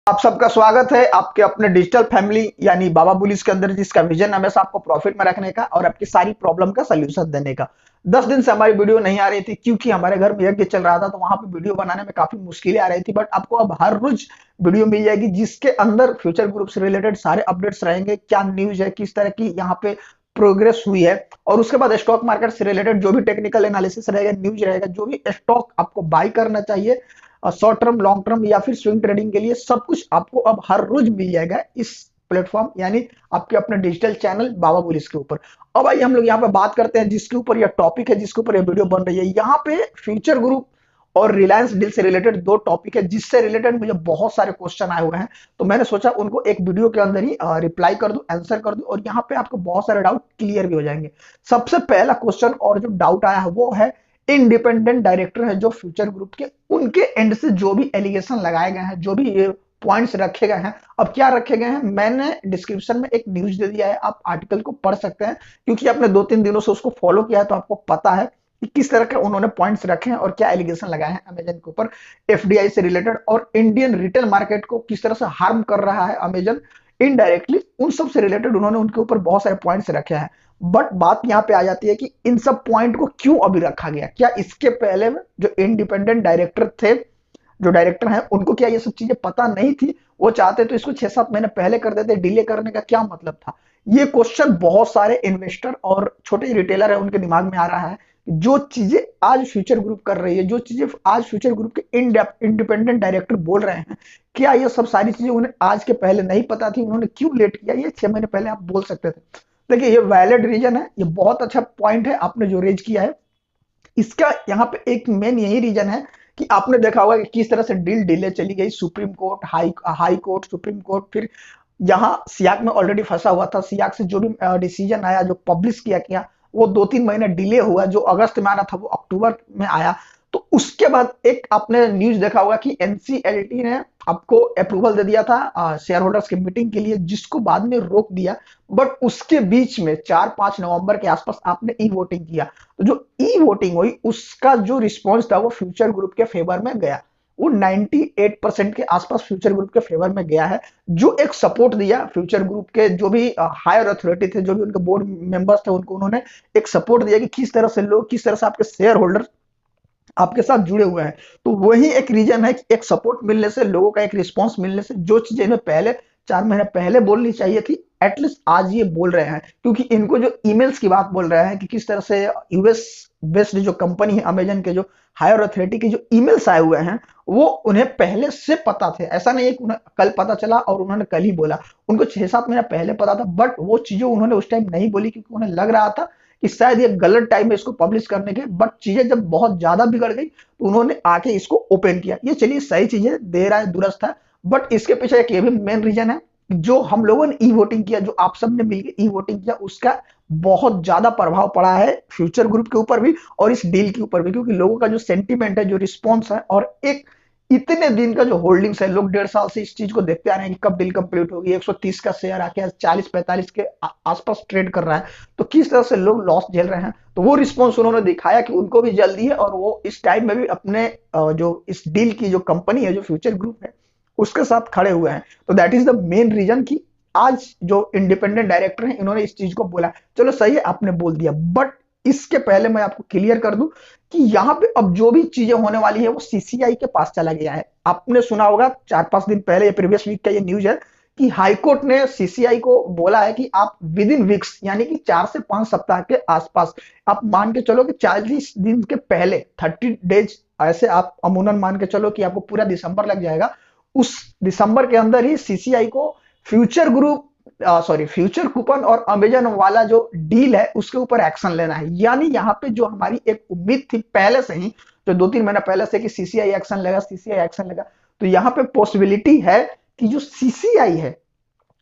आप सबका स्वागत है आपके अपने डिजिटल फैमिली यानी बाबा बुलिस के अंदर, जिसका विजन हमेशा आपको प्रॉफिट में रखने का और आपकी सारी प्रॉब्लम का सलूशन देने का। 10 दिन से हमारी वीडियो नहीं आ रही थी क्योंकि हमारे घर में यज्ञ चल रहा था, तो वहां पे वीडियो बनाने में काफी मुश्किलें आ रही थी। बट आपको अब हर रोज वीडियो मिल जाएगी जिसके अंदर फ्यूचर ग्रुप से रिलेटेड सारे अपडेट्स रहेंगे, क्या न्यूज है, किस तरह की यहाँ पे प्रोग्रेस हुई है। और उसके बाद स्टॉक मार्केट से रिलेटेड जो भी टेक्निकल एनालिसिस रहेगा, न्यूज रहेगा, जो भी स्टॉक आपको बाय करना चाहिए शॉर्ट टर्म, लॉन्ग टर्म या फिर स्विंग ट्रेडिंग के लिए, सब कुछ आपको अब हर रोज मिल जाएगा इस प्लेटफॉर्म यानी आपके अपने डिजिटल चैनल बाबा बुलिस के ऊपर। अब आइए हम लोग यहाँ पे बात करते हैं जिसके ऊपर यह टॉपिक है, जिसके ऊपर यह वीडियो बन रही है। यहाँ पे फ्यूचर ग्रुप और रिलायंस डील से रिलेटेड दो टॉपिक है जिससे रिलेटेड मुझे बहुत सारे क्वेश्चन आए हुए हैं, तो मैंने सोचा उनको एक वीडियो के अंदर ही रिप्लाई कर दूं, आंसर कर दूं, और यहाँ पे आपको बहुत सारे डाउट क्लियर भी हो जाएंगे। सबसे पहला क्वेश्चन और जो डाउट आया है वो है इंडिपेंडेंट डायरेक्टर है जो फ्यूचर ग्रुप के, उनके एंड से जो भी एलिगेशन लगाए गए हैं, जो भी ये पॉइंट्स रखे गए हैं। अब क्या रखे गए हैं, मैंने डिस्क्रिप्शन में एक न्यूज दे दिया है, आप आर्टिकल को पढ़ सकते हैं क्योंकि आपने 2-3 दिनों से उसको फॉलो किया है, तो आपको पता है कि किस तरह के उन्होंने पॉइंट्स रखे हैं और क्या एलिगेशन लगाए हैं अमेजन के ऊपर एफडीआई से रिलेटेड, और इंडियन रिटेल मार्केट को किस तरह से हार्म कर रहा है अमेजन इनडायरेक्टली, उन सब से रिलेटेड उन्होंने उनके ऊपर बहुत सारे पॉइंट्स रखे हैं। बट बात यहाँ पे आ जाती है कि इन सब पॉइंट को क्यों अभी रखा गया, क्या इसके पहले में जो इंडिपेंडेंट डायरेक्टर थे, जो डायरेक्टर हैं, उनको क्या ये सब चीजें पता नहीं थी? वो चाहते तो इसको 6-7 महीने पहले कर देते, डिले करने का क्या मतलब था? ये क्वेश्चन बहुत सारे इन्वेस्टर और छोटे रिटेलर है उनके दिमाग में आ रहा है। जो चीजें आज फ्यूचर ग्रुप कर रही है, जो चीजें आज फ्यूचर ग्रुप के इंडिपेंडेंट डायरेक्टर बोल रहे हैं, क्या ये सब सारी चीजें उन्हें आज के पहले नहीं पता थी? उन्होंने क्यों लेट किया? ये 6 महीने पहले आप बोल सकते थे। देखिए, ये वैलिड रीजन है, ये बहुत अच्छा पॉइंट है आपने जो रेज किया है। इसका यहाँ पे एक मेन यही रीजन है कि आपने देखा होगा कि किस तरह से डील डिले चली गई, supreme court, high high court, supreme court, फिर यहाँ सियाक में ऑलरेडी फंसा हुआ था। सियाक से जो भी डिसीजन आया, जो पब्लिश किया गया, वो 2-3 महीने डिले हुआ। जो अगस्त में आना था वो अक्टूबर में आया। तो उसके बाद एक आपने न्यूज देखा होगा कि एनसीएलटी ने आपको अप्रूवल दे दिया था शेयर होल्डर्स की मीटिंग के लिए, जिसको बाद में रोक दिया। बट उसके बीच में 4-5 नवंबर के आसपास आपने ई वोटिंग किया, तो जो ई वोटिंग हुई उसका जो रिस्पॉन्स था वो फ्यूचर ग्रुप के फेवर में गया। वो 98% के आसपास फ्यूचर ग्रुप के फेवर में गया है, जो एक सपोर्ट दिया फ्यूचर ग्रुप के जो भी हायर अथॉरिटी थे, जो भी उनके बोर्ड मेंबर्स थे, उनको उन्होंने एक सपोर्ट दिया कि किस तरह से लोग, किस तरह से आपके शेयर होल्डर आपके साथ जुड़े हुए हैं। तो वही एक रीजन है कि एक सपोर्ट मिलने से, लोगों का एक रिस्पांस मिलने से, जो चीजें इन्हें पहले 4 महीने पहले बोलनी चाहिए थी, एटलीस्ट आज ये बोल रहे हैं। क्योंकि इनको जो ईमेल्स की बात बोल रहे हैं कि किस तरह से यूएस बेस्ड जो कंपनी है अमेजन के, जो हायर अथॉरिटी के जो ईमेल्स आए हुए हैं, वो उन्हें पहले से पता थे। ऐसा नहीं है कि उन्हें कल पता चला और उन्होंने कल ही बोला, उनको 6-7 महीने पहले पता था। बट वो चीजें उन्होंने उस टाइम नहीं बोली क्योंकि उन्हें लग रहा था कि शायद ये गलत टाइम है इसको पब्लिश करने के। बट चीजें जब बहुत ज्यादा बिगड़ गई तो उन्होंने आके इसको ओपन किया। ये चलिए सही चीजें दे रहा है, दुरुस्त है। बट इसके पीछे एक ये भी मेन रीजन है, जो हम लोगों ने ई वोटिंग किया, जो आप सब ने मिलकर ई वोटिंग किया, उसका बहुत ज्यादा प्रभाव पड़ा है फ्यूचर ग्रुप के ऊपर भी और इस डील के ऊपर भी। क्योंकि लोगों का जो सेंटीमेंट है, जो रिस्पॉन्स है, और एक इतने दिन का जो होल्डिंग्स है, लोग 1.5 साल से इस चीज को देखते आ रहे हैं कि कब डील कंप्लीट होगी। 130 का शेयर आके 40-45 के आसपास ट्रेड कर रहा है, तो किस तरह से लोग लॉस झेल रहे हैं। तो वो रिस्पॉन्स उन्होंने दिखाया कि उनको भी जल्दी है, और वो इस टाइम में भी अपने जो इस डील की जो कंपनी है, जो फ्यूचर ग्रुप है, उसके साथ खड़े हुए हैं। तो that is the main reason कि आज जो इंडिपेंडेंट डायरेक्टर हैं, इन्होंने इस चीज को बोला। चलो सही है, आपने बोल दिया। बट इसके पहले मैं आपको क्लियर कर दूं कि यहाँ पे अब जो भी चीजें होने वाली है वो सीसीआई के पास चला गया है। आपने सुना होगा 4-5 दिन पहले, प्रीवियस वीक का ये न्यूज है कि हाईकोर्ट ने सीसीआई को बोला है कि आप विद इन वीक्स, यानी कि 4 से 5 सप्ताह के आसपास, आप मान के चलो कि 40 दिन के पहले, 30 डेज, ऐसे आप अमूनन मान के चलो कि आपको पूरा दिसंबर लग जाएगा। उस दिसंबर के अंदर ही सीसीआई को future group, sorry, future coupon और अमेजन वाला जो डील है उसके ऊपर एक्शन लेना है। यानी यहाँ पे जो हमारी एक उम्मीद थी पहले से ही, जो 2-3 महीना पहले से, कि सीसीआई एक्शन लेगा, सीसीआई एक्शन लेगा, तो यहाँ पे पॉसिबिलिटी है कि जो सीसीआई है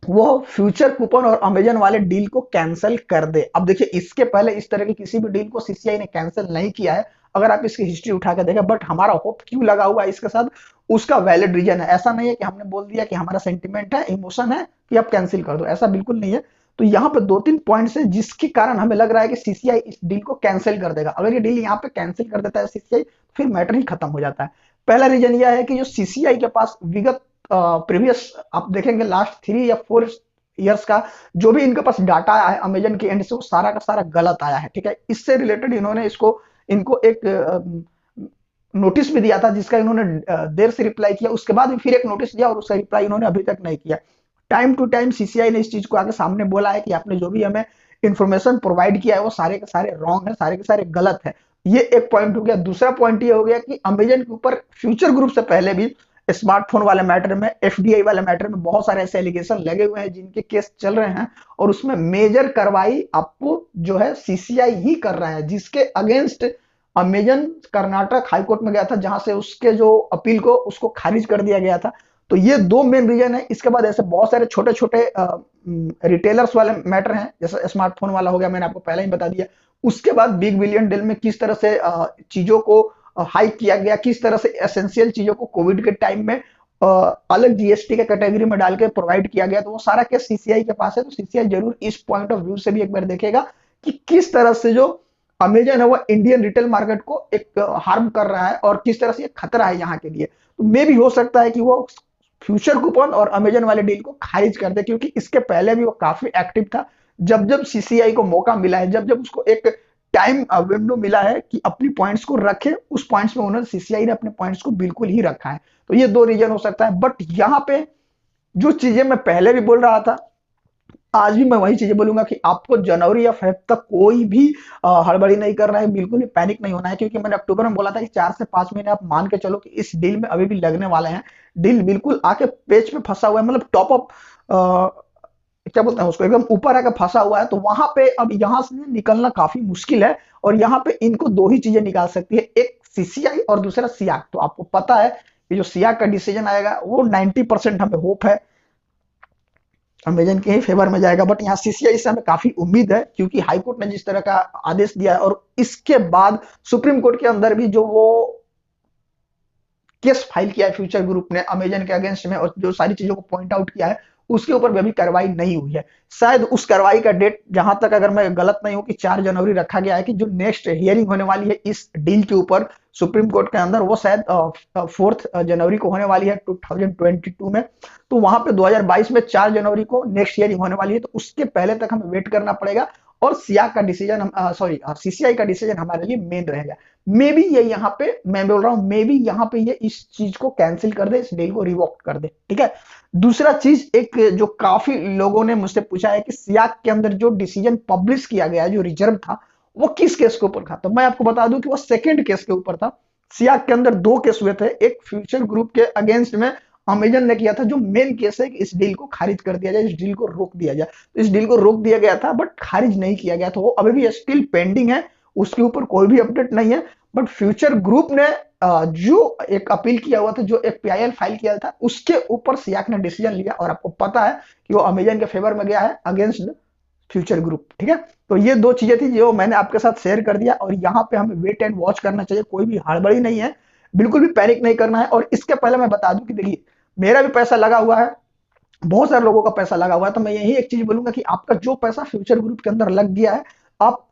वो फ्यूचर कूपन और अमेजन वाले डील को कैंसिल कर दे। अब देखिए, इसके पहले इस तरह की किसी भी डील को सीसीआई ने कैंसिल नहीं किया है, अगर आप इसकी हिस्ट्री उठा के देखें। बट हमारा होप क्यों लगा हुआ है इसके साथ, उसका वैलिड रीजन है। ऐसा नहीं है कि हमने बोल दिया कि हमारा सेंटिमेंट है, इमोशन है कि आप कैंसिल कर दो, ऐसा बिल्कुल नहीं है। तो यहाँ पे 2-3 पॉइंट्स है जिसके कारण हमें लग रहा है कि सीसीआई इस डील को कैंसिल कर देगा। अगर ये डील यहाँ पे कैंसिल कर देता है सीसीआई, फिर मैटर ही खत्म हो जाता है। पहला रीजन यह है कि जो सीसीआई के पास विगत प्रीवियस आप देखेंगे लास्ट 3 या 4 ईयर्स का जो भी इनके पास डाटा आया है अमेजन के एंड से वो सारा का सारा गलत आया है। ठीक है, इससे रिलेटेड इन्होंने इनको एक नोटिस भी दिया था जिसका इन्होंने देर से रिप्लाई किया, उसके बाद भी फिर एक नोटिस दिया और उसका रिप्लाई इन्होंने अभी तक नहीं किया। टाइम टू टाइम सीसीआई ने इस चीज को आगे सामने बोला है कि आपने जो भी हमें इंफॉर्मेशन प्रोवाइड किया है वो सारे के सारे रॉन्ग है, सारे के सारे गलत है। ये एक पॉइंट हो गया। दूसरा पॉइंट ये हो गया कि अमेजन के ऊपर फ्यूचर ग्रुप से पहले भी स्मार्टफोन वाले मैटर में, एफडीआई वाले मैटर में बहुत सारे ऐसे एलिगेशन लगे हुए हैं जिनके केस चल रहे हैं और उसमें मेजर कार्रवाई आपको जो है सीसीआई ही कर रहा है, जिसके अगेंस्ट अमेजन कर्नाटक हाईकोर्ट में गया था जहां से उसके जो अपील को उसको खारिज कर दिया गया था। तो ये दो मेन रीजन है। इसके बाद ऐसे बहुत सारे छोटे छोटे रिटेलर्स वाले मैटर हैं, जैसे स्मार्टफोन वाला हो गया, मैंने आपको पहले ही बता दिया। उसके बाद बिग बिलियन डील में किस तरह से चीजों को हाइक किया गया, किस तरह से एसेंशियल चीजों को कोविड के टाइम में अलग जीएसटी के कैटेगरी में डाल के प्रोवाइड किया गया, तो वो सारा केस सीसीआई के पास है। तो सीसीआई जरूर इस पॉइंट ऑफ व्यू से भी एक बार देखेगा कि किस तरह से जो अमेजन है वो इंडियन रिटेल मार्केट को एक हार्म कर रहा है और किस तरह से ये खतरा है यहाँ के लिए। तो मे भी हो सकता है कि वो फ्यूचर कूपन और अमेजन वाले डील को खारिज कर दे, क्योंकि इसके पहले भी वो काफी एक्टिव था। जब जब सीसीआई को मौका मिला है, जब जब उसको एक टाइम विंडो मिला है कि अपनी पॉइंट्स को रखे, उस पॉइंट्स में उन्होंने सीसीआई ने अपने पॉइंट्स को बिल्कुल ही रखा है। तो ये दो रीजन हो सकता है। बट यहाँ पे जो चीजें मैं पहले भी बोल रहा था, आज भी मैं वही चीजें बोलूंगा कि आपको जनवरी या फेब तक कोई भी हड़बड़ी नहीं करना है, बिल्कुल भी पैनिक नहीं होना है, क्योंकि मैंने अक्टूबर में बोला था कि 4 से 5 महीने आप मान के चलो कि इस डील में अभी भी लगने वाले हैं। डील बिल्कुल आके पेज पे फंसा हुआ है, मतलब टॉप अप क्या बोलते हैं उसको, एकदम ऊपर आके फंसा हुआ है। तो वहां पे अब यहाँ से निकलना काफी मुश्किल है और यहाँ पे इनको दो ही चीजें निकाल सकती है, एक सीसीआई और दूसरा सियाक। तो आपको पता है कि जो सियाक का डिसीजन आएगा वो 90% हमें होप है अमेजन के ही फेवर में जाएगा। बट यहाँ सीसीआई से हमें काफी उम्मीद है, क्योंकि हाईकोर्ट ने जिस तरह का आदेश दिया है और इसके बाद सुप्रीम कोर्ट के अंदर भी जो वो केस फाइल किया है फ्यूचर ग्रुप ने अमेजन के अगेंस्ट में और जो सारी चीजों को पॉइंट आउट किया है, उसके ऊपर भी अभी कार्रवाई नहीं हुई है। शायद उस कार्रवाई का डेट, जहां तक अगर मैं गलत नहीं हूं, कि 4 जनवरी रखा गया है कि जो नेक्स्ट हियरिंग होने वाली है इस डील के ऊपर सुप्रीम कोर्ट के अंदर, वो शायद 4 जनवरी को होने वाली है 2022 में। तो वहां पे 2022 में 4 जनवरी को नेक्स्ट हियरिंग होने वाली है। तो उसके पहले तक हमें वेट करना पड़ेगा और सिया का डिसीजन, सॉरी सीसीआई का डिसीजन हमारे लिए मेन रहेगा। मे बी ये यहाँ पे, मैं बोल रहा हूं मे बी यहाँ पे ये इस चीज को कैंसिल कर दे, इस डील को रिवोक कर दे। ठीक है। दूसरा चीज, एक जो काफी लोगों ने मुझसे पूछा है कि सियाक के अंदर जो डिसीजन पब्लिश किया गया है, जो रिजर्व था, वो किस केस के ऊपर था। तो मैं आपको बता दूं कि वो सेकंड केस के ऊपर था। सियाक के अंदर दो केस हुए थे, एक फ्यूचर ग्रुप के अगेंस्ट में अमेजन ने किया था, जो मेन केस है कि इस डील को खारिज कर दिया जाए, इस डील को रोक दिया जाए। तो इस डील को रोक दिया गया था बट खारिज नहीं किया गया था, वो अभी भी स्टिल पेंडिंग है, उसके ऊपर कोई भी अपडेट नहीं है। बट फ्यूचर ग्रुप ने जो एक अपील किया हुआ था, जो एक पीआईएल फाइल किया था, उसके ऊपर सियाक ने डिसीजन लिया और आपको पता है कि वो अमेजन के फेवर में गया है अगेंस्ट फ्यूचर ग्रुप। ठीक है। तो ये दो चीजें थी जो मैंने आपके साथ शेयर कर दिया और यहाँ पे हमें वेट एंड वॉच करना चाहिए, कोई भी हड़बड़ी नहीं है, बिल्कुल भी पैनिक नहीं करना है। और इसके पहले मैं बता दूं कि देखिए, मेरा भी पैसा लगा हुआ है, बहुत सारे लोगों का पैसा लगा हुआ है, तो मैं यही एक चीज बोलूंगा कि आपका जो पैसा फ्यूचर ग्रुप के अंदर लग गया है, आप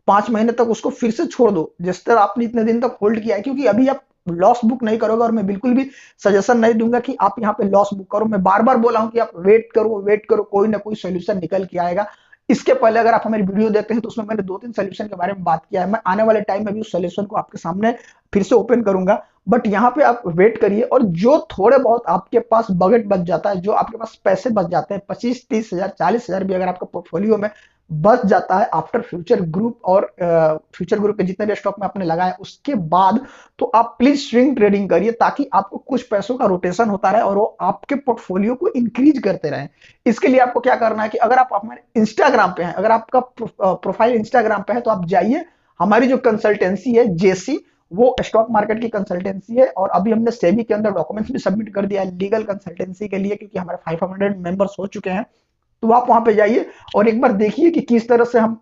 5 महीने तक उसको फिर से छोड़ दो जिस तरह आपने इतने दिन तक होल्ड किया है, क्योंकि अभी आप लॉस बुक नहीं करोगे। और मैं बिल्कुल भी सजेशन नहीं दूंगा कि आप यहाँ पे लॉस बुक करो। मैं बार बार बोला हूं कि आप वेट करो, वेट करो, कोई ना कोई सोल्यूशन निकल के आएगा। इसके पहले अगर आप हमारी वीडियो देखते हैं तो उसमें मैंने 2-3 सोल्यूशन के बारे में बात किया है। मैं आने वाले टाइम में भी उस सोल्यूशन को आपके सामने फिर से ओपन करूंगा। बट यहाँ पे आप वेट करिए और जो थोड़े बहुत आपके पास बजट बच जाता है, जो आपके पास पैसे बच जाते हैं, 25-30 हजार 40 हजार भी अगर आपका पोर्टफोलियो में बच जाता है आफ्टर फ्यूचर ग्रुप और फ्यूचर ग्रुप के जितने भी स्टॉक में आपने लगाया उसके बाद, तो आप प्लीज स्विंग ट्रेडिंग करिए, ताकि आपको कुछ पैसों का रोटेशन होता रहे और वो आपके पोर्टफोलियो को इंक्रीज करते रहे। इसके लिए आपको क्या करना है कि अगर आप हमारे इंस्टाग्राम पे हैं, अगर आपका प्रोफाइल इंस्टाग्राम पे है, तो आप जाइए, हमारी जो कंसल्टेंसी है जेसी, वो स्टॉक मार्केट की कंसल्टेंसी है और अभी हमने सेबी के अंदर डॉक्यूमेंट्स भी सबमिट कर दिया है लीगल कंसल्टेंसी के लिए, क्योंकि हमारे 500 मेंबर्स हो चुके हैं। तो आप वहां पे जाइए और एक बार देखिए कि किस तरह से हम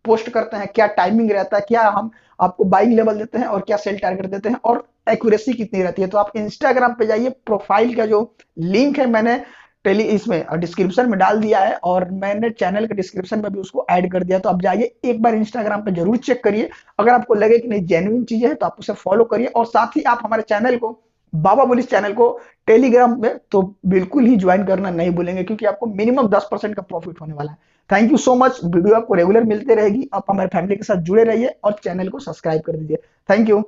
पोस्ट करते हैं, क्या टाइमिंग रहता है, क्या हम आपको बाइंग लेवल देते हैं और क्या सेल टारगेट देते हैं और एक्यूरेसी कितनी रहती है। तो आप इंस्टाग्राम पे जाइए, प्रोफाइल का जो लिंक है मैंने टेली इसमें डिस्क्रिप्शन में डाल दिया है और मैंने चैनल के डिस्क्रिप्शन में भी उसको ऐड कर दिया। तो आप जाइए, एक बार इंस्टाग्राम पे जरूर चेक करिए, अगर आपको लगे कि नहीं जेन्युइन चीजें हैं तो आप उसे फॉलो करिए और साथ ही आप हमारे चैनल को बाबा बुलिस चैनल को टेलीग्राम में तो बिल्कुल ही ज्वाइन करना नहीं भूलेंगे, क्योंकि आपको मिनिमम 10% का प्रॉफिट होने वाला है। Thank you so much. Video आपको रेगुलर मिलते रहेगी, आप हमारे फैमिली के साथ जुड़े रहिए और चैनल को सब्सक्राइब कर दीजिए। Thank you.